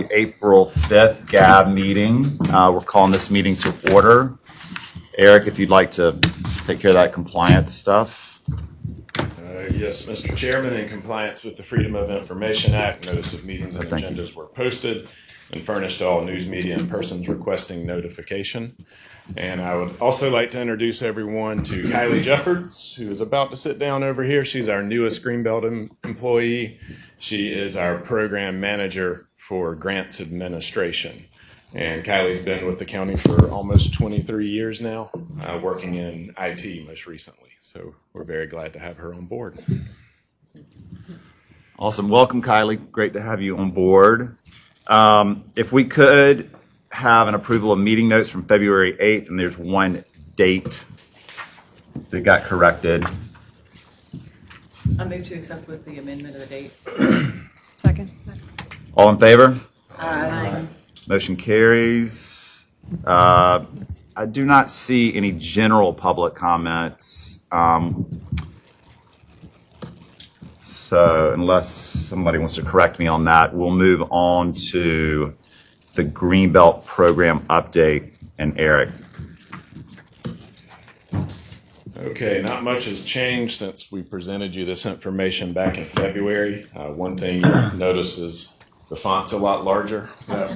the April 5th GAB meeting. We're calling this meeting to order. Eric, if you'd like to take care of that compliance stuff. Yes, Mr. Chairman, in compliance with the Freedom of Information Act, notice of meetings and agendas were posted and furnished to all news media and persons requesting notification. And I would also like to introduce everyone to Kylie Jeffords, who is about to sit down over here. She's our newest Greenbelt employee. She is our program manager for grants administration. And Kylie's been with the county for almost 23 years now, working in IT most recently. So we're very glad to have her on board. Awesome. Welcome, Kylie. Great to have you on board. If we could have an approval of meeting notes from February 8th, and there's one date that got corrected. I move to accept with the amendment of the date. Second. All in favor? Aye. Motion carries. I do not see any general public comments. So unless somebody wants to correct me on that, we'll move on to the Greenbelt program update. And Eric. Okay, not much has changed since we presented you this information back in February. One thing you'll notice is the font's a lot larger. That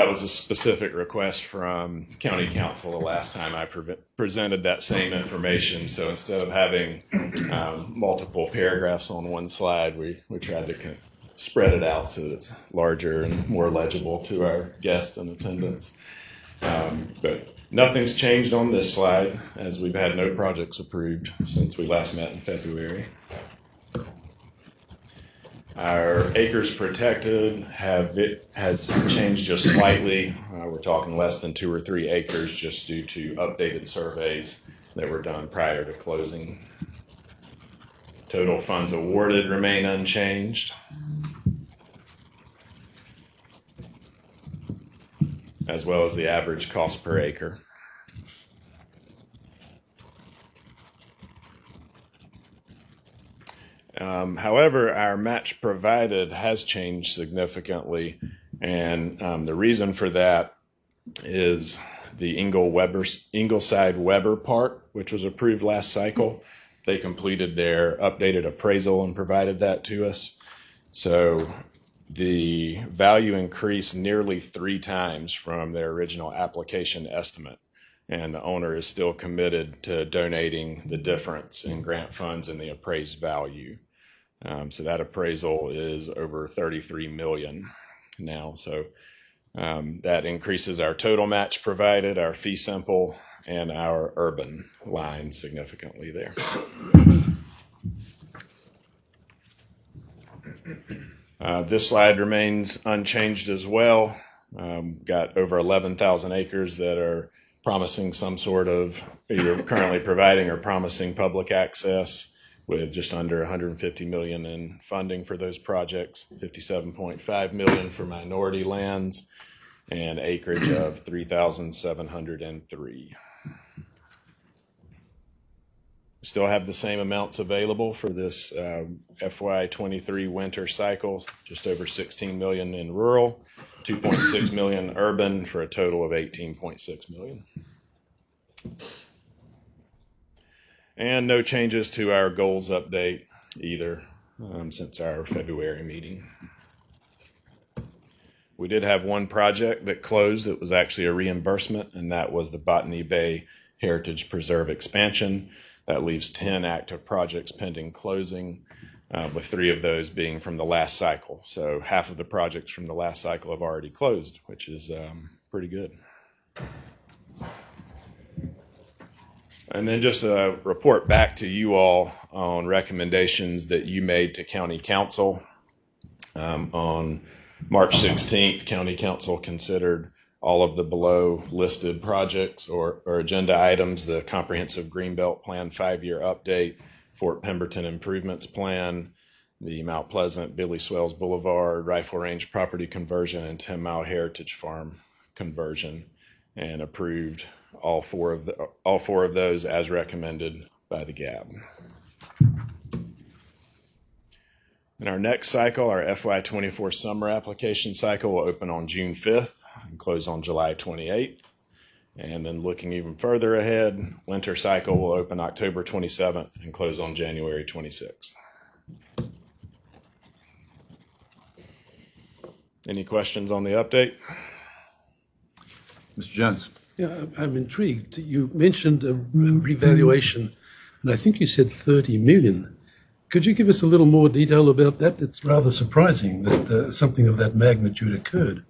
was a specific request from County Council the last time I presented that same information. So instead of having multiple paragraphs on one slide, we tried to spread it out so it's larger and more legible to our guests and attendants. But nothing's changed on this slide, as we've had no projects approved since we last met in February. Our acres protected has changed just slightly. We're talking less than 2 or 3 acres just due to updated surveys that were done prior to closing. Total funds awarded remain unchanged, as well as the average cost per acre. However, our match provided has changed significantly, and the reason for that is the Ingleside-Weber Park, which was approved last cycle. They completed their updated appraisal and provided that to us. So the value increased nearly 3 times from their original application estimate, and the owner is still committed to donating the difference in grant funds and the appraised value. So that appraisal is over $33 million now. So that increases our total match provided, our fee simple, and our urban lines significantly there. This slide remains unchanged as well. Got over 11,000 acres that are promising some sort of either currently providing or promising public access, with just under $150 million in funding for those projects, $57.5 million for minority lands, and acreage of 3,703. We still have the same amounts available for this FY23 winter cycle, just over $16 million in rural, $2.6 million urban, for a total of $18.6 million. And no changes to our goals update either since our February meeting. We did have one project that closed. It was actually a reimbursement, and that was the Botany Bay Heritage Preserve expansion. That leaves 10 active projects pending closing, with 3 of those being from the last cycle. So half of the projects from the last cycle have already closed, which is pretty good. And then just a report back to you all on recommendations that you made to County Council. On March 16th, County Council considered all of the below listed projects or agenda items: the Comprehensive Greenbelt Plan 5-year update, Fort Pemberton Improvements Plan, the Mount Pleasant Billy Swells Boulevard Rifle Range property conversion, and 10 Mile Heritage Farm conversion, and approved all four of those as recommended by the GAB. And our next cycle, our FY24 summer application cycle, will open on June 5th and close on July 28th. And then looking even further ahead, winter cycle will open October 27th and close on January 26th. Any questions on the update? Mr. Jones? Yeah, I'm intrigued. You mentioned a revaluation, and I think you said 30 million. Could you give us a little more detail about that? It's rather surprising that something of that magnitude occurred.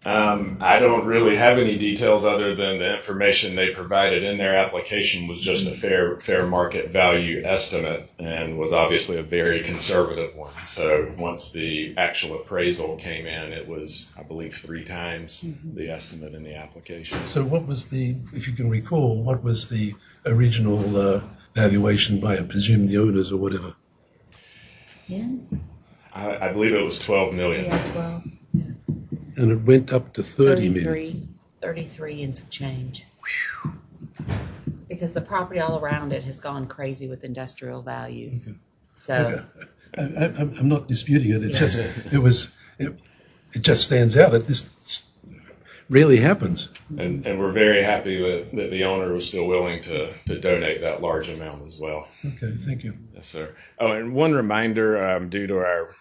I don't really have any details other than the information they provided in their application was just a fair market value estimate and was obviously a very conservative one. So once the actual appraisal came in, it was, I believe, 3 times the estimate in the application. So what was the, if you can recall, what was the original valuation by, I presume, the owners or whatever? Yeah, I believe it was 12 million. yeah, well, And it went up to 30 million. 33 and some change. Because the property all around it has gone crazy with industrial values. So, Okay. I'm not disputing it. It's just, it just stands out. This rarely happens. And we're very happy that the owner was still willing to donate that large amount as well. Okay, thank you. Yes, sir. Oh, and one reminder, due to our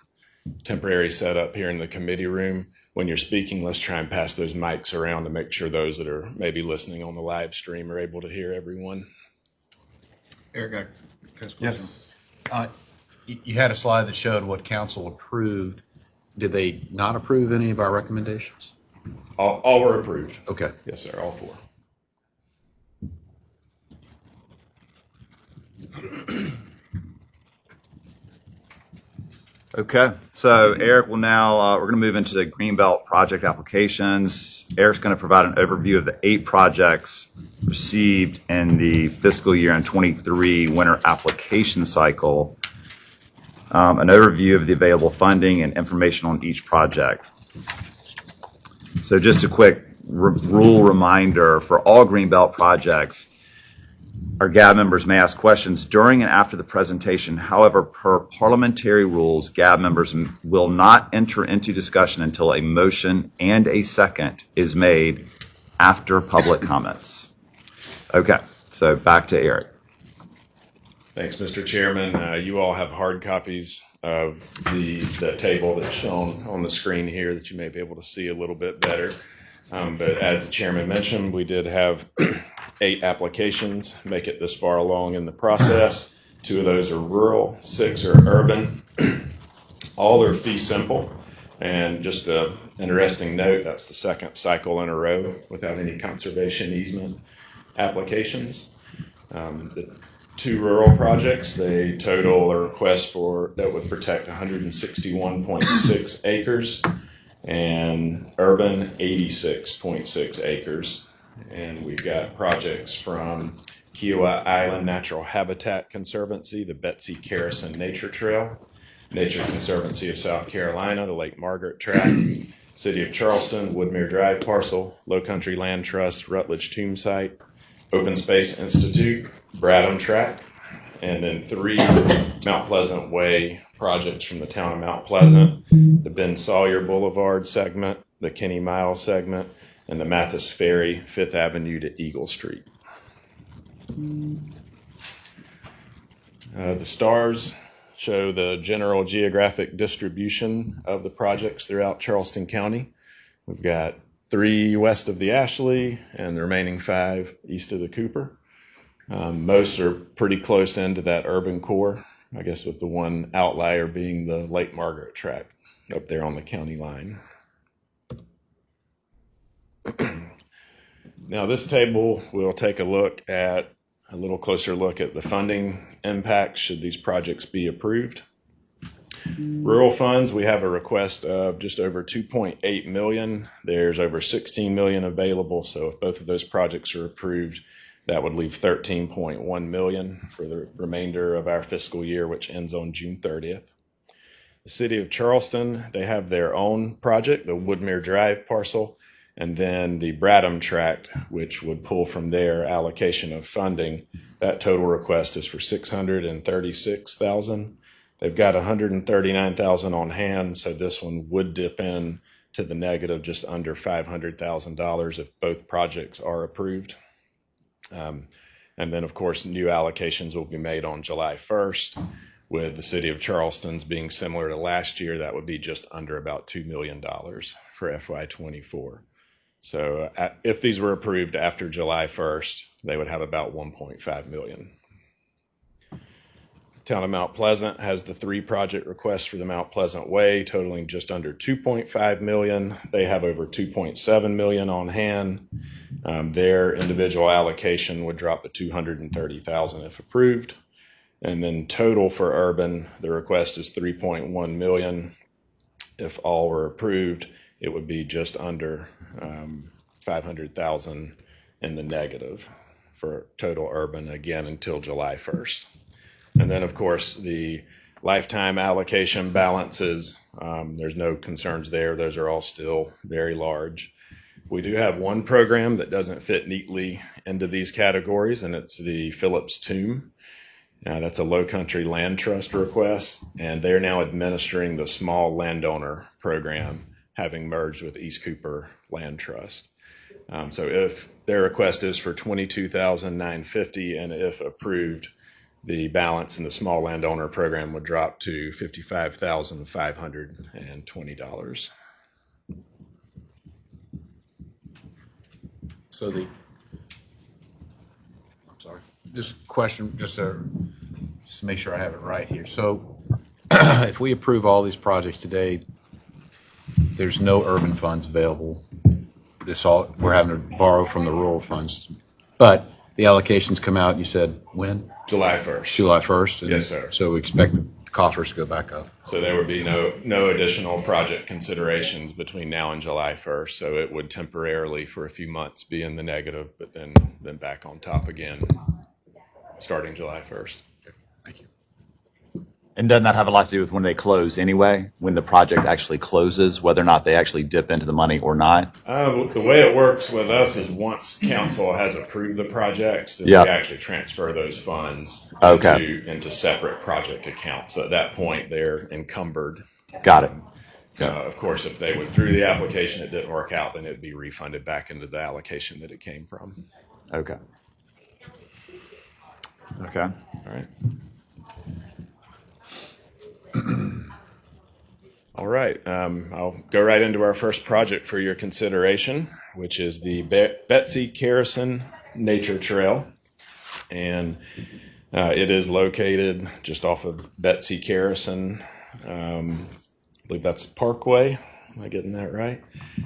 temporary setup here in the committee room, when you're speaking, let's try and pass those mics around to make sure those that are maybe listening on the live stream are able to hear everyone. Eric, can I ask a question? You had a slide that showed what council approved. Did they not approve any of our recommendations? All were approved. Okay. Yes, sir. All 4. Okay, so Eric will now, we're going to move into the Greenbelt project applications. Eric's going to provide an overview of the 8 projects received in the fiscal year and 23 winter application cycle, an overview of the available funding and information on each project. So just a quick rule reminder for all Greenbelt projects, our GAB members may ask questions during and after the presentation. However, per parliamentary rules, GAB members will not enter into discussion until a motion and a second is made after public comments. Okay, so back to Eric. Thanks, Mr. Chairman. You all have hard copies of the table that's shown on the screen here that you may be able to see a little bit better. But as the chairman mentioned, we did have 8 applications make it this far along in the process. 2 of those are rural, 6 are urban. All are fee simple. And just an interesting note, that's the 2nd cycle in a row without any conservation easement applications. The 2 rural projects, they total a request for that would protect 161.6 acres. And urban 86.6 acres. And we've got projects from Kiowa Island Natural Habitat Conservancy, the Betsy Kerrison Nature Trail, Nature Conservancy of South Carolina, the Lake Margaret Tract, City of Charleston, Woodmere Drive Parcel, Low Country Land Trust, Rutledge Tomb Site, Open Space Institute, Bradham Tract, and then 3 Mount Pleasant Way projects from the town of Mount Pleasant, the Ben Sawyer Boulevard segment, the Kenny Mile segment, and the Mathis Ferry, 5th Avenue to Eagle Street. The stars show the general geographic distribution of the projects throughout Charleston County. We've got 3 west of the Ashley and the remaining 5 east of the Cooper. Most are pretty close into that urban core, I guess with the one outlier being the Lake Margaret Tract up there on the county line. Now this table will take a little closer look at the funding impacts should these projects be approved. Rural funds, we have a request of just over 2.8 million. There's over 16 million available, so if both of those projects are approved, that would leave 13.1 million for the remainder of our fiscal year, which ends on June 30th. The City of Charleston, they have their own project, the Woodmere Drive parcel, and then the Bradham Tract, which would pull from their allocation of funding. That total request is for $636,000. They've got 139,000 on hand, so this one would dip in to the negative just under $500,000 if both projects are approved. And then, of course, new allocations will be made on July 1st, with the city of Charleston's being similar to last year. That would be just under about $2 million for FY24. So if these were approved after July 1st, they would have about $1.5 million. Town of Mount Pleasant has the 3 project requests for the Mount Pleasant Way, totaling just under $2.5 million. They have over $2.7 million on hand. Their individual allocation would drop to $230,000 if approved. And then total for urban, the request is $3.1 million. If all were approved, it would be just under $500,000 in the negative for total urban, again, until July 1st. And then, of course, the lifetime allocation balances, there's no concerns there. Those are all still very large. We do have one program that doesn't fit neatly into these categories, and it's the Phillips Tomb. That's a Low Country Land Trust request, and they're now administering the small landowner program, having merged with East Cooper Land Trust. So if their request is for $22,950, and if approved, the balance in the small landowner program would drop to $55,520. So I'm sorry, this question, just to make sure I have it right here. So if we approve all these projects today, there's no urban funds available. We're having to borrow from the rural funds. But the allocations come out, you said, when? July 1st. July 1st? Yes, sir. So we expect the coffers to go back up. So there would be no additional project considerations between now and July 1st. So it would temporarily, for a few months, be in the negative, but then back on top again, starting July 1st. Thank you. And doesn't that have a lot to do with when they close anyway, when the project actually closes, whether or not they actually dip into the money or not? The way it works with us is once council has approved the projects, then Yep. we actually transfer those funds into separate project accounts. So at that point, they're encumbered. Got it. Of course, if they withdrew the application, it didn't work out, then it'd be refunded back into the allocation that it came from. Okay. Okay. All right. All right. I'll go right into our first project for your consideration, which is the Betsy Kerrison Nature Trail. And it is located just off of Betsy Kerrison. I believe that's Parkway. Am I getting that right?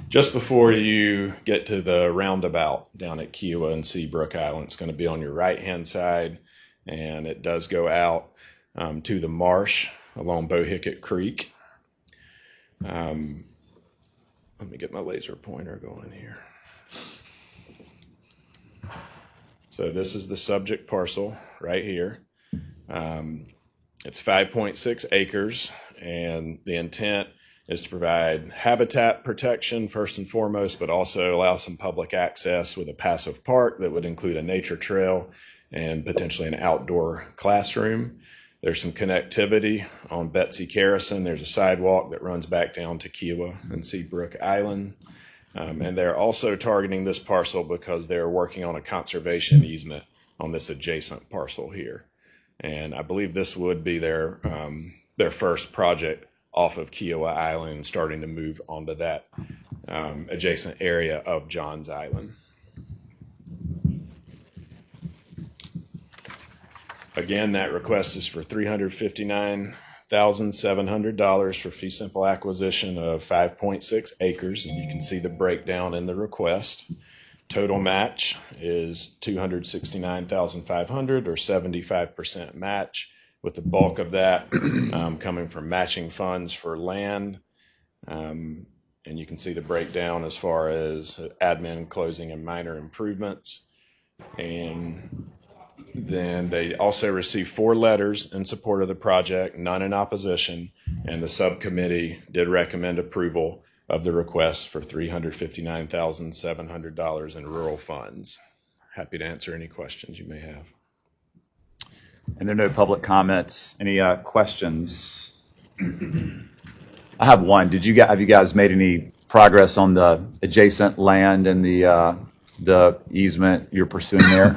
Just before you get to the roundabout down at Kiowa and Seabrook Island, it's going to be on your right-hand side, and it does go out to the marsh along Bohicket Creek. Let me get my laser pointer going here. So this is the subject parcel right here. It's 5.6 acres, and the intent is to provide habitat protection first and foremost, but also allow some public access with a passive park that would include a nature trail and potentially an outdoor classroom. There's some connectivity on Betsy Kerrison. There's a sidewalk that runs back down to Kiowa and Seabrook Island. And they're also targeting this parcel because they're working on a conservation easement on this adjacent parcel here. And I believe this would be their first project off of Kiowa Island, starting to move onto that adjacent area of Johns Island. Again, that request is for $359,700 for fee simple acquisition of 5.6 acres, and you can see the breakdown in the request. Total match is $269,500 or 75% match, with the bulk of that coming from matching funds for land. And you can see the breakdown as far as admin, closing, and minor improvements. And then they also received 4 letters in support of the project, none in opposition, and the subcommittee did recommend approval of the request for $359,700 in rural funds. Happy to answer any questions you may have. And there are no public comments. Any questions? I have one. Have you guys made any progress on the adjacent land and the easement you're pursuing there?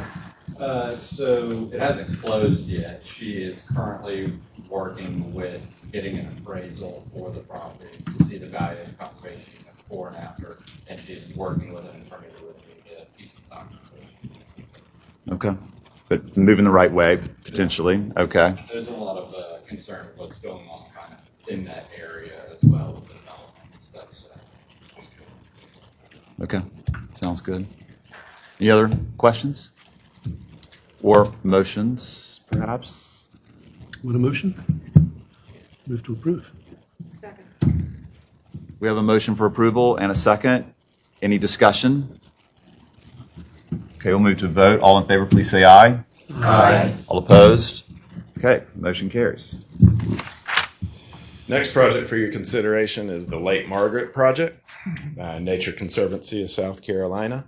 So it hasn't closed yet. She is currently working with getting an appraisal for the property to see the value and conservation before and after, and she's working with an attorney to get a piece of documentation. Okay. But moving the right way, potentially. Okay. There's a lot of concern with what's going on kind of in that area as well with the development and stuff. So. Okay. Sounds good. Any other questions? Or motions, perhaps? Want a motion? Move to approve. We have a motion for approval and a second. Any discussion? Okay, we'll move to a vote. All in favor, please say aye. Aye. All opposed? Okay, motion carries. Next project for your consideration is the Lake Margaret project, Nature Conservancy of South Carolina.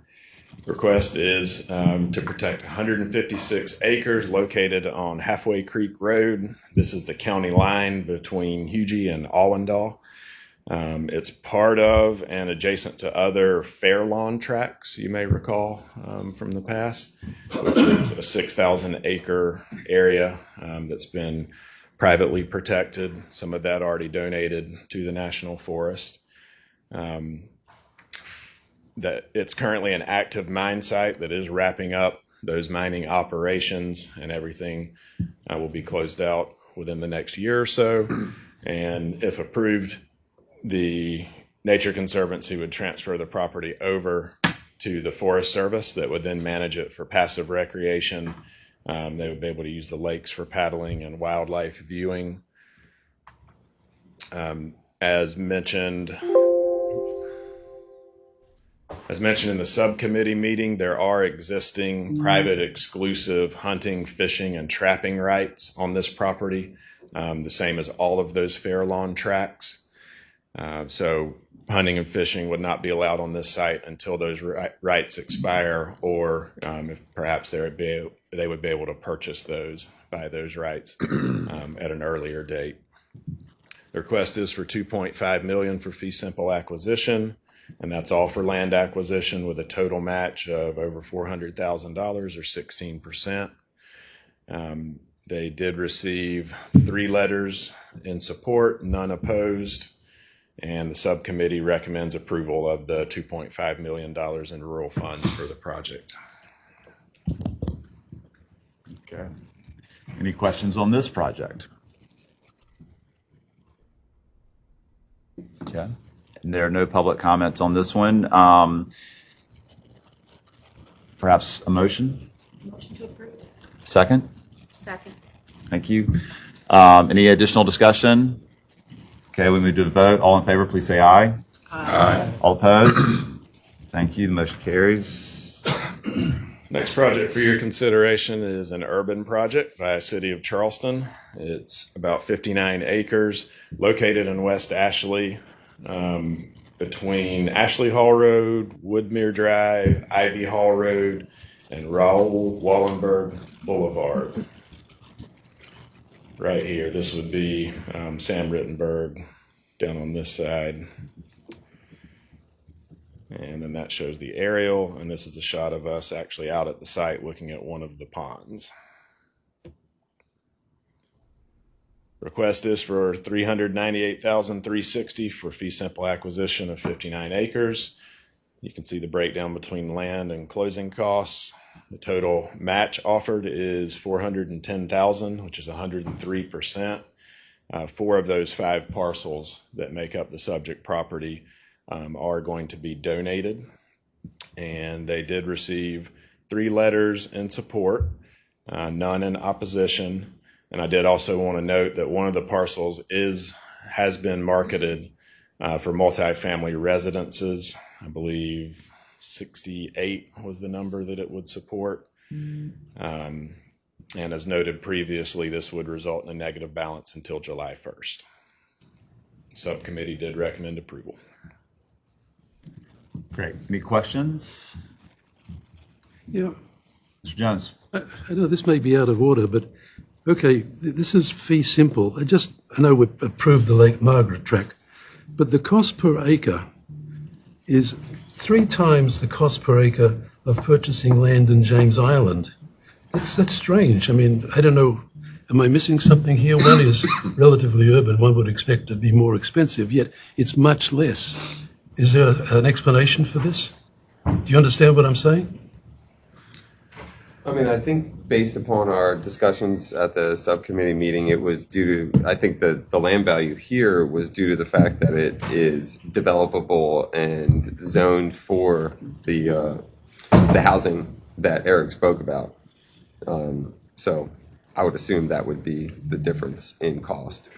Request is to protect 156 acres located on Halfway Creek Road. This is the county line between Hugie and Allendale. It's part of and adjacent to other fair lawn tracts, you may recall from the past, which is a 6,000 acre area that's been privately protected. Some of that already donated to the National Forest. That it's currently an active mine site that is wrapping up those mining operations, and everything will be closed out within the next year or so. And if approved, the Nature Conservancy would transfer the property over to the Forest Service that would then manage it for passive recreation. They would be able to use the lakes for paddling and wildlife viewing. As mentioned in the subcommittee meeting, there are existing private exclusive hunting, fishing, and trapping rights on this property, the same as all of those fair lawn tracts. So hunting and fishing would not be allowed on this site until those rights expire, or if perhaps they would be able to purchase those, buy those rights at an earlier date. The request is for $2.5 million for fee simple acquisition, and that's all for land acquisition with a total match of over $400,000 or 16%. They did receive 3 letters in support, none opposed, and the subcommittee recommends approval of the $2.5 million in rural funds for the project. Okay. Any questions on this project? Okay. And there are no public comments on this one. Perhaps a motion? Motion to approve. Second? Second. Thank you. Any additional discussion? Okay, we move to a vote. All in favor, please say aye. Aye. All opposed? Thank you. The motion carries. Next project for your consideration is an urban project by the City of Charleston. It's about 59 acres located in West Ashley, between Ashley Hall Road, Woodmere Drive, Ivy Hall Road, and Raoul Wallenberg Boulevard. Right here, this would be Sam Rittenberg down on this side. And then that shows the aerial, and this is a shot of us actually out at the site looking at one of the ponds. Request is for $398,360 for fee simple acquisition of 59 acres. You can see the breakdown between land and closing costs. The total match offered is $410,000, which is 103%. 4 of those 5 parcels that make up the subject property are going to be donated, and they did receive 3 letters in support, none in opposition. And I did also want to note that one of the parcels has been marketed for multifamily residences. I believe 68 was the number that it would support. And as noted previously, this would result in a negative balance until July 1st. Subcommittee did recommend approval. Great. Any questions? Yeah, Mr. Jones? I know this may be out of order, but Okay, this is fee simple. I know we've approved the Lake Margaret tract, but the cost per acre is 3 times the cost per acre of purchasing land in James Island. That's strange. I mean, I don't know. Am I missing something here? One is relatively urban. One would expect it to be more expensive, yet it's much less. Is there an explanation for this? Do you understand what I'm saying? I mean, I think based upon our discussions at the subcommittee meeting, it was due to, I think that the land value here was due to the fact that it is developable and zoned for the housing that Eric spoke about. So I would assume that would be the difference in cost.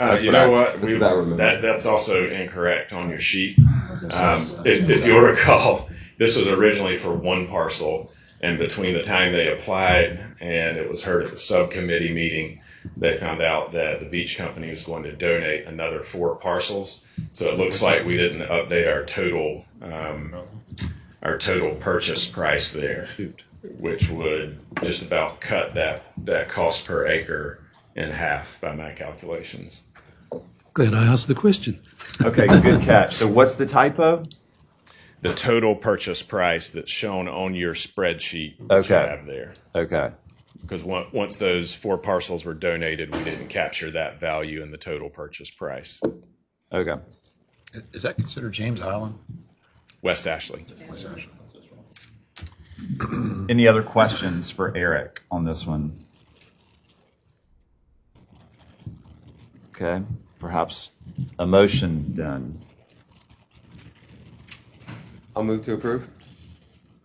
You know what? That's what I remember. That's also incorrect on your sheet. If you'll recall, this was originally for one parcel, and between the time they applied and it was heard at the subcommittee meeting, they found out that the beach company was going to donate another 4 parcels. So it looks like we didn't update our total purchase price there, which would just about cut that cost per acre in half by my calculations. Glad I asked the question. Okay, good catch. So what's the typo? The total purchase price that's shown on your spreadsheet that you Okay. have there. Okay. Because once those 4 parcels were donated, we didn't capture that value in the total purchase price. Okay. Is that considered James Island? West Ashley. Any other questions for Eric on this one? Okay, perhaps a motion then. I'll move to approve.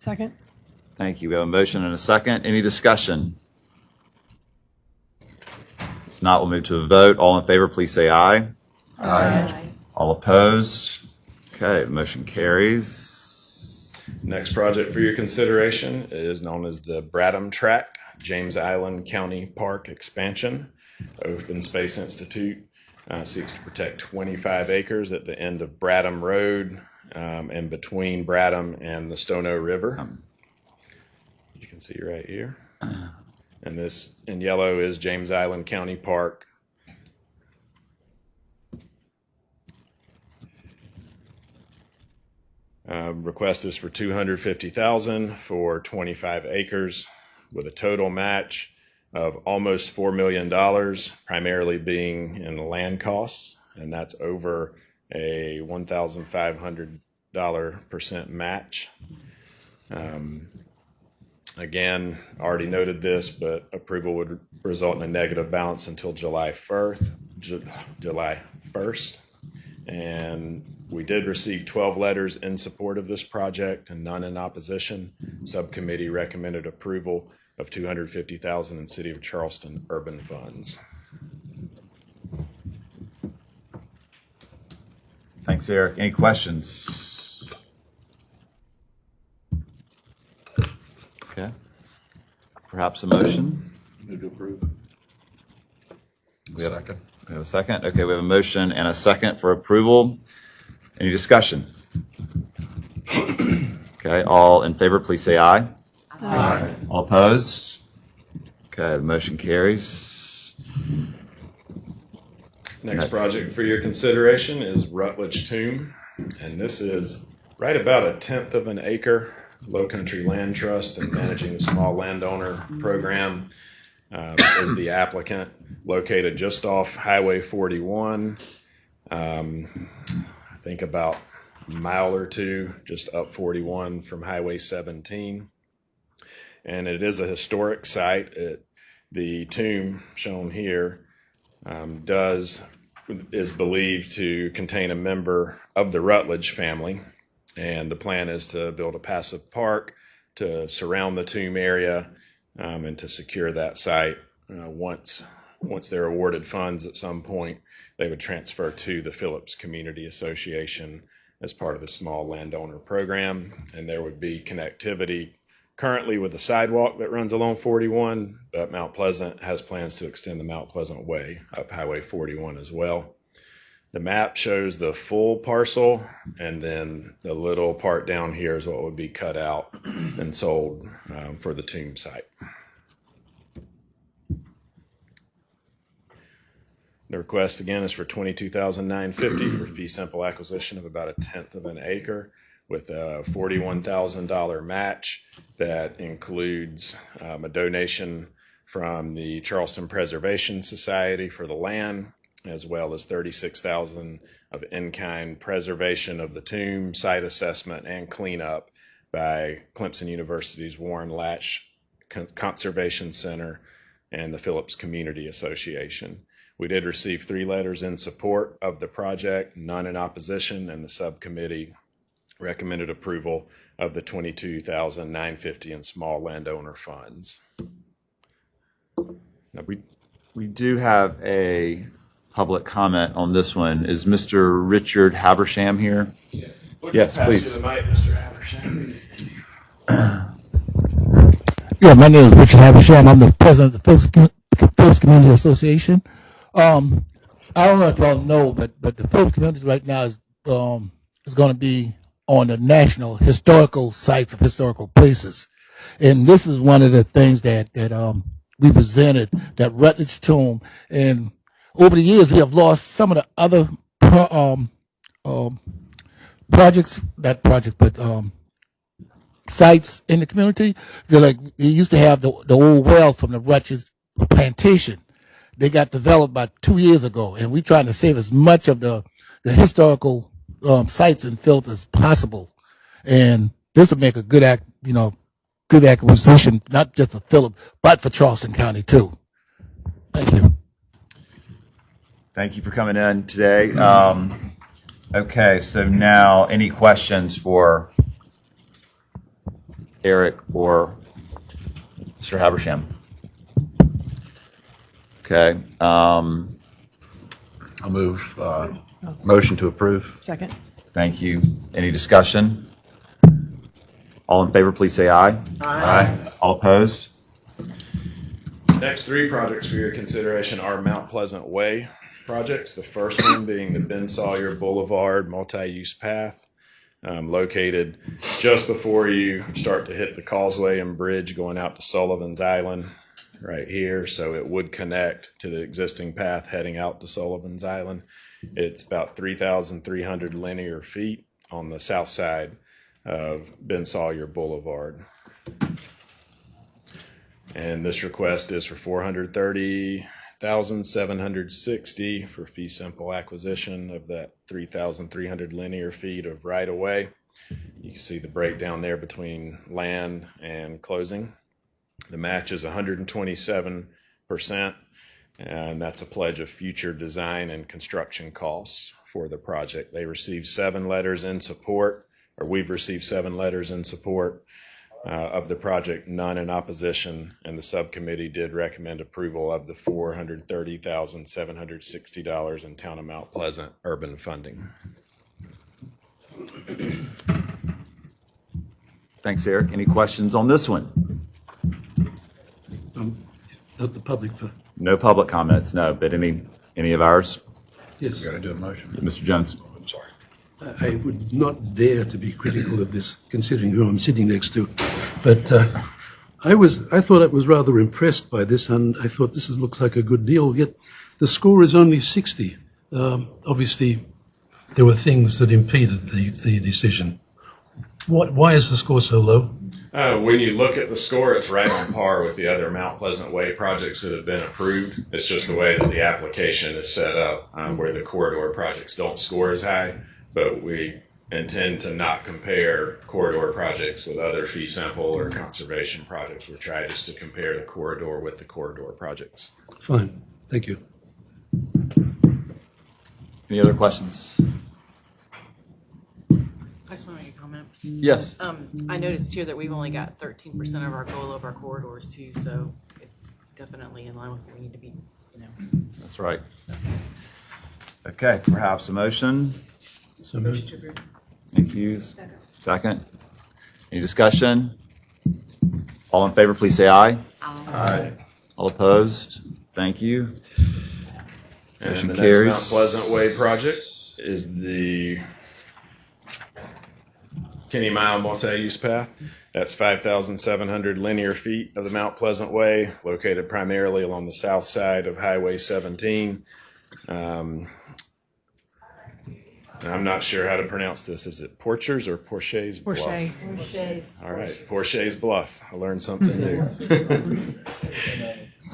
Second? Thank you. We have a motion and a second. Any discussion? If not, we'll move to a vote. All in favor, please say aye. Aye. All opposed? Okay, the motion carries. Next project for your consideration is known as the Bradham Tract, James Island County Park Expansion. Open Space Institute seeks to protect 25 acres at the end of Bradham Road and between Bradham and the Stono River. You can see right here. And this in yellow is James Island County Park. Request is for $250,000 for 25 acres with a total match of almost $4 million, primarily being in land costs, and that's over a $1,500% match. Again, already noted this, but approval would result in a negative balance until July 1st. And we did receive 12 letters in support of this project and none in opposition. Subcommittee recommended approval of $250,000 in City of Charleston urban funds. Thanks, Eric. Any questions? Okay. Perhaps a motion? Move to approve. Second. We have a second. Okay, we have a motion and a second for approval. Any discussion? Okay, all in favor, please say aye. Aye. All opposed? Okay, the motion carries. Next project for your consideration is Rutledge Tomb, and this is right about 1/10 of an acre, Low Country Land Trust, and managing the small landowner program is the applicant, located just off Highway 41. I think about a mile or two just up 41 from Highway 17. And it is a historic site. The tomb shown here is believed to contain a member of the Rutledge family. And the plan is to build a passive park to surround the tomb area and to secure that site. Once they're awarded funds at some point, they would transfer to the Phillips Community Association as part of the small landowner program. And there would be connectivity currently with the sidewalk that runs along 41, but Mount Pleasant has plans to extend the Mount Pleasant Way up Highway 41 as well. The map shows the full parcel, and then the little part down here is what would be cut out and sold for the tomb site. The request again is for $22,950 for fee simple acquisition of about 1/10 of an acre with a $41,000 match that includes a donation from the Charleston Preservation Society for the land, as well as $36,000 of in-kind preservation of the tomb, site assessment, and cleanup by Clemson University's Warren Latch Conservation Center and the Phillips Community Association. We did receive 3 letters in support of the project, none in opposition, and the subcommittee recommended approval of the $22,950 in small landowner funds. Now, we do have a public comment on this one. Is Mr. Richard Habersham here? Yes, Yes, please. The mic, Mr. Habersham. Yeah, my name is Richard Habersham. I'm the president of the Phillips Community Association. I don't know if y'all know, but the Phillips Community right now is going to be on the national historical sites of historical places, and this is one of the things that we presented, that Rutledge tomb. And over the years, we have lost some of the other sites in the community. They're like, they used to have the old well from the Rutledge plantation. They got developed about 2 years ago, and we're trying to save as much of the historical sites in Phillips as possible. And this would make a good acquisition, not just for Phillips, but for Charleston County too. Thank you. Thank you for coming in today. Okay, so now any questions for Eric or Mr. Habersham? Okay. I'll move, motion to approve. Second. Thank you. Any discussion? All in favor, please say aye. Aye. All opposed? Next 3 projects for your consideration are Mount Pleasant Way projects. The first one being the Ben Sawyer Boulevard multi-use path, located just before you start to hit the causeway and bridge going out to Sullivan's Island right here. So it would connect to the existing path heading out to Sullivan's Island. It's about 3,300 linear feet on the south side of Ben Sawyer Boulevard. And this request is for $430,760 for fee simple acquisition of that 3,300 linear feet of right of way. You can see the breakdown there between land and closing. The match is 127%, and that's a pledge of future design and construction costs for the project. They received 7 letters in support, or we've received 7 letters in support of the project, none in opposition, and the subcommittee did recommend approval of the $430,760 in Town of Mount Pleasant urban funding. Thanks, Eric. Any questions on this one? Not the public for, No public comments, no, but any of ours? yes. Got to do a motion. Mr. Jones? I'm sorry. I would not dare to be critical of this, considering who I'm sitting next to. But I thought I was rather impressed by this, and I thought this looks like a good deal. Yet the score is only 60. Obviously, there were things that impeded the decision. Why is the score so low? When you look at the score, it's right on par with the other Mount Pleasant Way projects that have been approved. It's just the way that the application is set up, where the corridor projects don't score as high. But we intend to not compare corridor projects with other fee simple or conservation projects. We try just to compare the corridor with the corridor projects. Fine, thank you. Any other questions? I just want to make a comment. Yes. I noticed here that we've only got 13% of our goal of our corridors too, so it's definitely in line with where we need to be, That's right. Okay, perhaps a motion? So Motion to approve. Thank you. Second. Any discussion? All in favor, please say aye. Aye. All opposed? Thank you. And Motion the carries. next Mount Pleasant Way project is the Kenny Mile multi-use path. That's 5,700 linear feet of the Mount Pleasant Way, located primarily along the south side of Highway 17. And I'm not sure how to pronounce this. Is it Porchers or Porche's Bluff? Porches. All right, Porche's Bluff. I learned something new.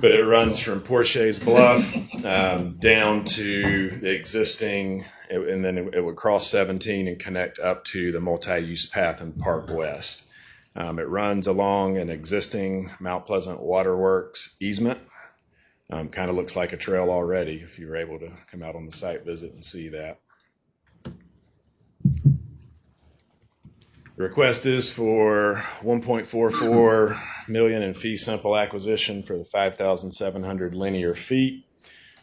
But it runs from Porche's Bluff down to the existing, and then it would cross 17 and connect up to the multi-use path in Park West. It runs along an existing Mount Pleasant Waterworks easement. Kind of looks like a trail already if you were able to come out on the site visit and see that. The request is for $1.44 million in fee simple acquisition for the 5,700 linear feet.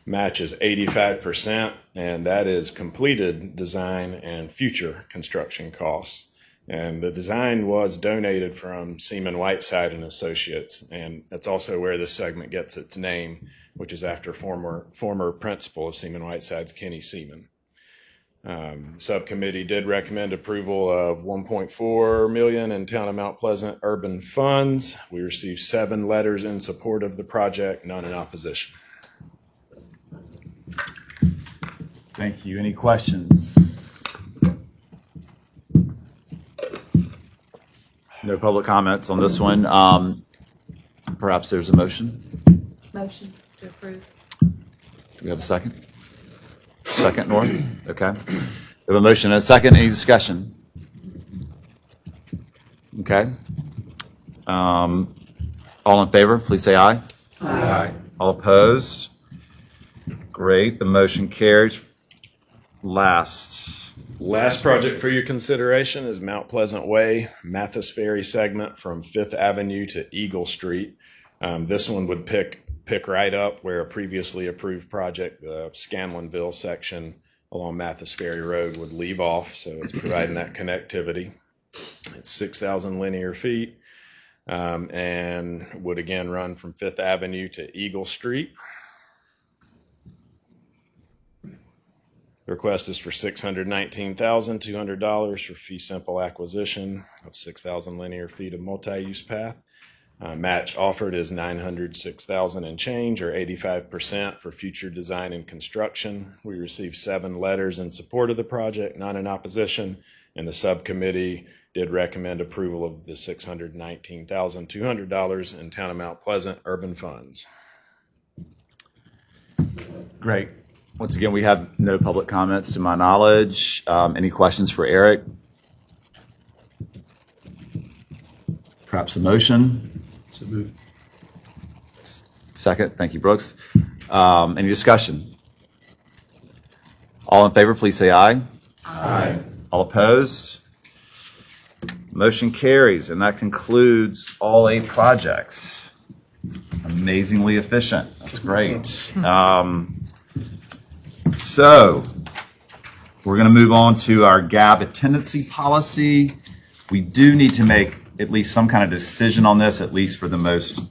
Match is 85%, and that is completed design and future construction costs. And the design was donated from Seaman Whiteside and Associates, and that's also where this segment gets its name, which is after former principal of Seaman Whiteside's Kenny Seaman. Subcommittee did recommend approval of $1.4 million in Town of Mount Pleasant urban funds. We received 7 letters in support of the project, none in opposition. Thank you. Any questions? No public comments on this one. Perhaps there's a motion. Motion to approve. Do we have a second? Second, Nora? Okay. We have a motion and a second. Any discussion? Okay. All in favor, please say aye. Aye. All opposed? Great. The motion carries. Last Project for your consideration is Mount Pleasant Way, Mathis Ferry segment from 5th Avenue to Eagle Street. This one would pick right up where a previously approved project, the Scanlonville section along Mathis Ferry Road, would leave off. So it's providing that connectivity. It's 6,000 linear feet and would again run from 5th Avenue to Eagle Street. The request is for $619,200 for fee simple acquisition of 6,000 linear feet of multi-use path. Match offered is $906,000 and change, or 85% for future design and construction. We received 7 letters in support of the project, none in opposition, and the subcommittee did recommend approval of the $619,200 in Town of Mount Pleasant urban funds. Great. Once again, we have no public comments to my knowledge. Any questions for Eric? Perhaps a motion? So moved. Second. Thank you, Brooks. Any discussion? All in favor, please say aye. Aye. All opposed? Motion carries, and that concludes all 8 projects. Amazingly efficient. That's great. So we're going to move on to our GAB Attendance Policy. We do need to make at least some kind of decision on this, at least for the most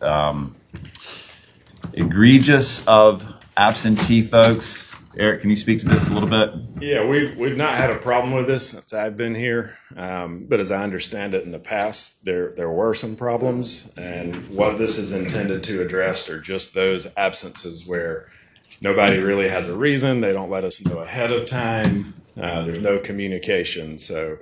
egregious of absentee folks. Eric, can you speak to this a little bit? Yeah, we've not had a problem with this since I've been here, but as I understand it in the past, there were some problems, and what this is intended to address are just those absences where nobody really has a reason. They don't let us know ahead of time. There's no communication. So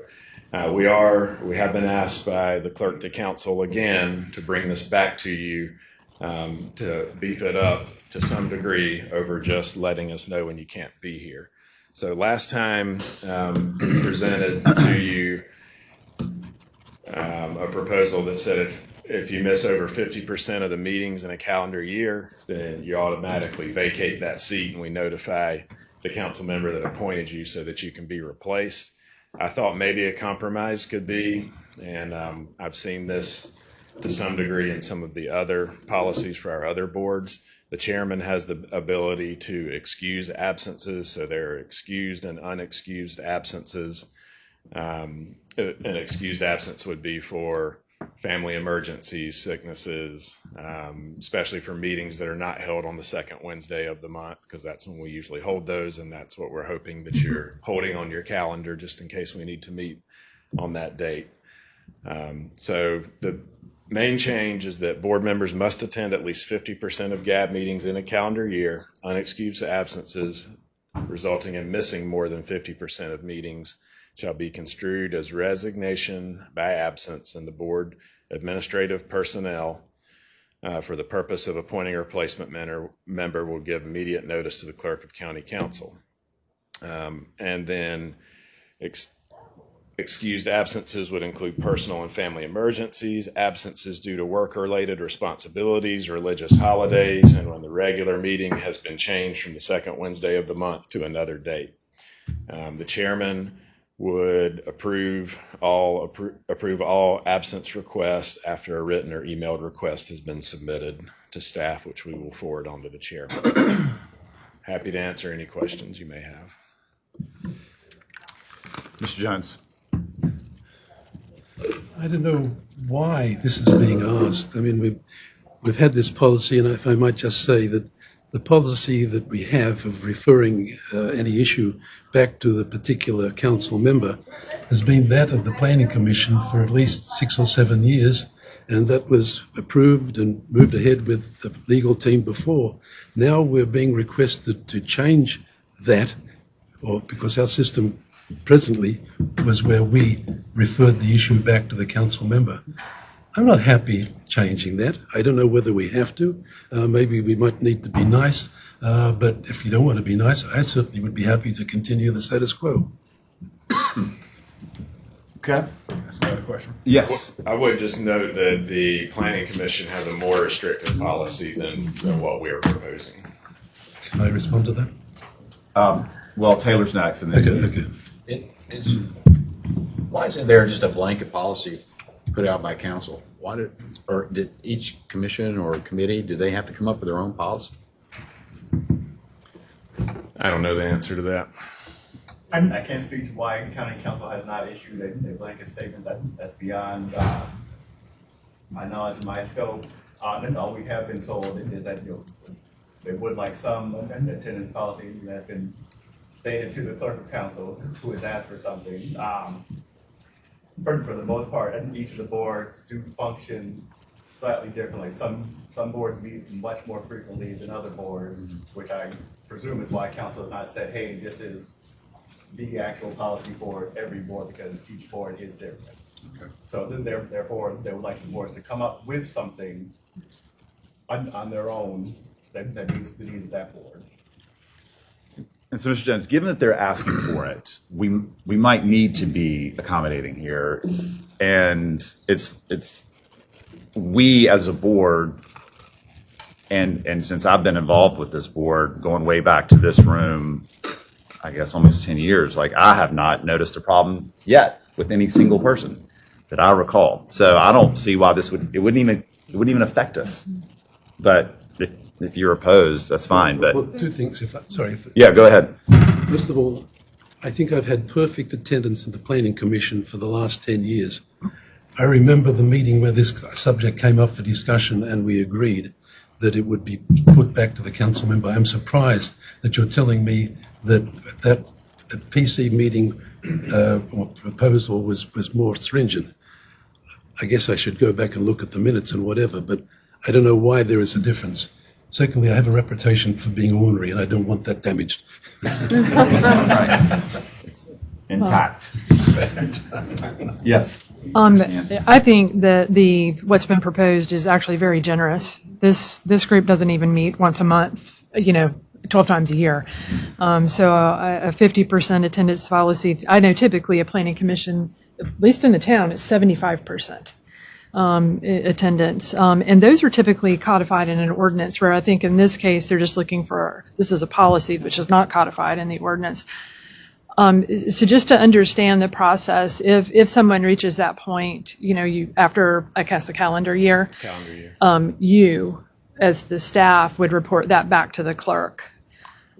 we have been asked by the clerk to council again to bring this back to you to beef it up to some degree over just letting us know when you can't be here. So last time we presented to you a proposal that said if you miss over 50% of the meetings in a calendar year, then you automatically vacate that seat and we notify the council member that appointed you so that you can be replaced. I thought maybe a compromise could be, and I've seen this to some degree in some of the other policies for our other boards. The chairman has the ability to excuse absences, so there are excused and unexcused absences. An excused absence would be for family emergencies, sicknesses, especially for meetings that are not held on the second Wednesday of the month, because that's when we usually hold those, and that's what we're hoping that you're holding on your calendar just in case we need to meet on that date. So the main change is that board members must attend at least 50% of GAB meetings in a calendar year. Unexcused absences resulting in missing more than 50% of meetings shall be construed as resignation by absence, and the board administrative personnel for the purpose of appointing a replacement member will give immediate notice to the clerk of county council. And then excused absences would include personal and family emergencies, absences due to work-related responsibilities, religious holidays, and when the regular meeting has been changed from the second Wednesday of the month to another date. The chairman would approve all absence requests after a written or emailed request has been submitted to staff, which we will forward on to the chairman. Happy to answer any questions you may have. Mr. Jones. I don't know why this is being asked. I mean, we've had this policy, and if I might just say that the policy that we have of referring any issue back to the particular council member has been that of the Planning Commission for at least 6 or 7 years, and that was approved and moved ahead with the legal team before. Now we're being requested to change that, or because our system presently was where we referred the issue back to the council member. I'm not happy changing that. I don't know whether we have to. Maybe we might need to be nice, but if you don't want to be nice, I certainly would be happy to continue the status quo. Okay. That's another question. Yes. I would just note that the Planning Commission has a more restrictive policy than what we are proposing. Can I respond to that? Well, Taylor's next, and then Okay. Why isn't there just a blanket policy put out by council? Did each commission or committee, do they have to come up with their own policy? I don't know the answer to that. I can't speak to why county council has not issued a blanket statement. That's beyond my knowledge and my scope. And all we have been told is that they would like some attendance policies that have been stated to the clerk of council who has asked for something. For the most part, each of the boards do function slightly differently. Some boards meet much more frequently than other boards, which I presume is why council has not said, hey, this is the actual policy for every board, because each board is different. Okay. So then therefore, they would like the boards to come up with something on their own that meets the needs of that board. And so, Mr. Jones, given that they're asking for it, we might need to be accommodating here, and it's we as a board, and since I've been involved with this board, going way back to this room, I guess almost 10 years, like I have not noticed a problem yet with any single person that I recall. So I don't see why it wouldn't even affect us. But if you're opposed, that's fine. But Well, two things, yeah, go ahead. First of all, I think I've had perfect attendance at the Planning Commission for the last 10 years. I remember the meeting where this subject came up for discussion and we agreed that it would be put back to the council member. I'm surprised that you're telling me that the PC meeting or proposal was more stringent. I guess I should go back and look at the minutes and whatever, but I don't know why there is a difference. Secondly, I have a reputation for being ornery, and I don't want that damaged. It's intact. Yes. I think that what's been proposed is actually very generous. This group doesn't even meet once a month, 12 times a year. So a 50% attendance policy, I know typically a planning commission, at least in the town, is 75%. Attendance. And those are typically codified in an ordinance, where I think in this case, they're just looking for, this is a policy which is not codified in the ordinance. So just to understand the process, if someone reaches that point, you, after, I guess, a calendar year, you, as the staff, would report that back to the clerk.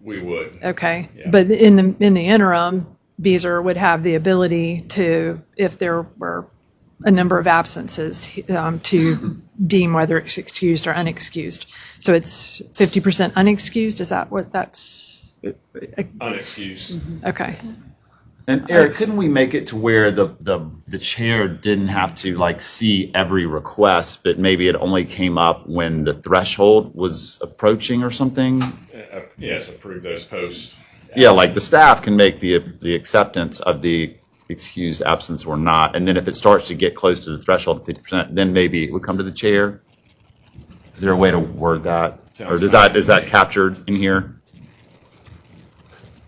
We would. Okay. Yeah. But in the interim, Beazer would have the ability to, if there were a number of absences, to deem whether it's excused or unexcused. So it's 50% unexcused. Is that what that's? Unexcused. Okay. And Eric, couldn't we make it to where the chair didn't have to see every request, but maybe it only came up when the threshold was approaching or something? Yes, approve those posts Yeah, like the staff can make the acceptance of the excused absence or not, and then if it starts to get close to the threshold of 50%, then maybe it would come to the chair. Is there a way to word that? Or is that captured in here?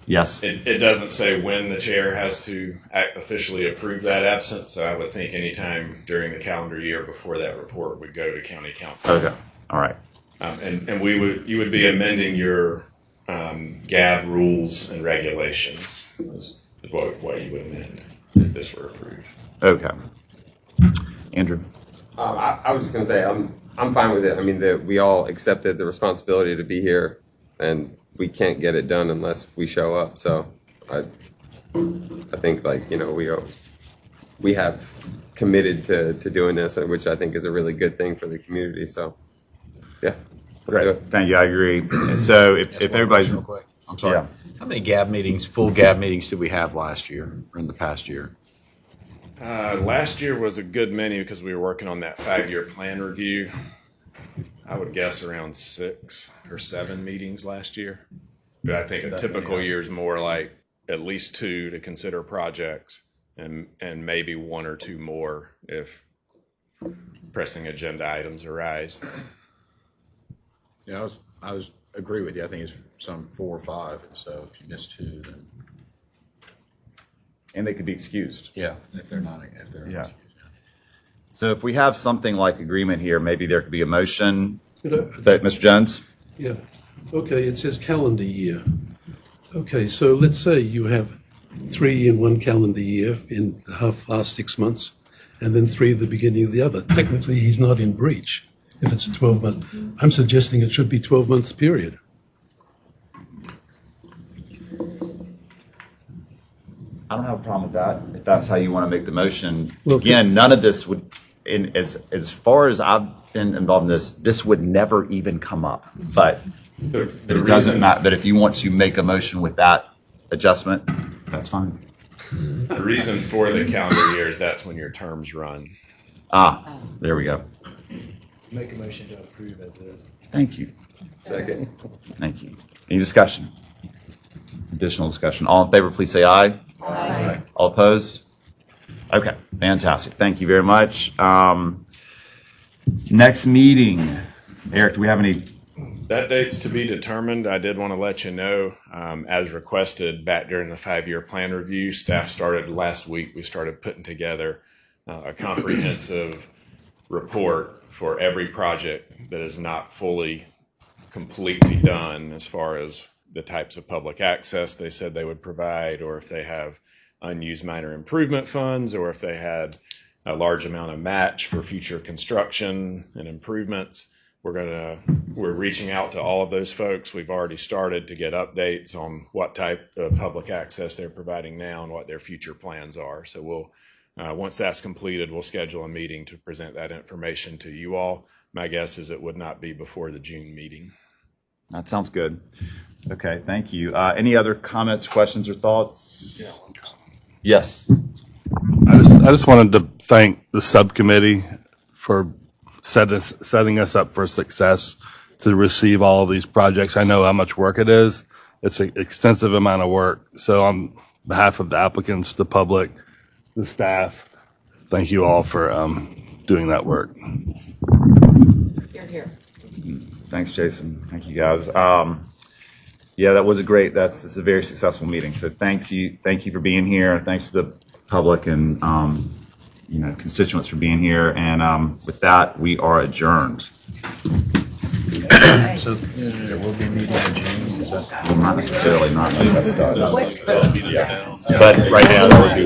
Yes. It doesn't say when the chair has to officially approve that absence, so I would think anytime during the calendar year before that report would go to county council. Okay, all right. And you would be amending your GAB rules and regulations is what you would amend if this were approved. Okay. Andrew? I was just gonna say, I'm fine with it. I mean, we all accepted the responsibility to be here, and we can't get it done unless we show up. So I think, like, you know, we have committed to doing this, which I think is a really good thing for the community. So yeah, let's do it. Thank you, I agree. And so if everybody's, Real quick. I'm sorry. Yeah. How many GAB meetings, full GAB meetings did we have last year or in the past year? Last year was a good many because we were working on that 5-year plan review. I would guess around 6 or 7 meetings last year. But I think a typical year is more like at least 2 to consider projects and maybe 1 or 2 more if pressing agenda items arise. Yeah, I was agree with you. I think it's some 4 or 5. So if you miss 2, then and they could be excused. yeah, if they're not. Yeah. So if we have something like agreement here, maybe there could be a motion. That, Mr. Jones? Yeah. Okay, it says calendar year. Okay, so let's say you have 3 in one calendar year in the last 6 months, and then 3 at the beginning of the other. Technically, he's not in breach if it's a 12-month. I'm suggesting it should be 12-month period. I don't have a problem with that, if that's how you want to make the motion. Well, Again, none of this would, as far as I've been involved in this would never even come up. But it doesn't matter. But if you want to make a motion with that adjustment, that's fine. The reason for the calendar year is that's when your terms run. There we go. Make a motion to approve as is. Thank you. Second. Thank you. Any discussion? Additional discussion? All in favor, please say aye. Aye. All opposed? Okay, fantastic. Thank you very much. Next meeting. Eric, do we have any? That date's to be determined. I did want to let you know, as requested back during the 5-year plan review, staff started last week. We started putting together a comprehensive report for every project that is not fully completely done as far as the types of public access they said they would provide, or if they have unused minor improvement funds, or if they had a large amount of match for future construction and improvements. We're reaching out to all of those folks. We've already started to get updates on what type of public access they're providing now and what their future plans are. So we'll, once that's completed, we'll schedule a meeting to present that information to you all. My guess is it would not be before the June meeting. That sounds good. Okay, thank you. Any other comments, questions, or thoughts? Yeah. Yes. I just wanted to thank the subcommittee for setting us up for success to receive all of these projects. I know how much work it is. It's an extensive amount of work. So on behalf of the applicants, the public, the staff, thank you all for doing that work. Here, here. Thanks, Jason. Thank you, guys. Yeah, that was it's a very successful meeting. So thank you for being here. Thanks to the public and constituents for being here. And with that, we are adjourned. So there will be a meeting in June. Is that? Well, not necessarily, not unless that's done. But But right now, that would be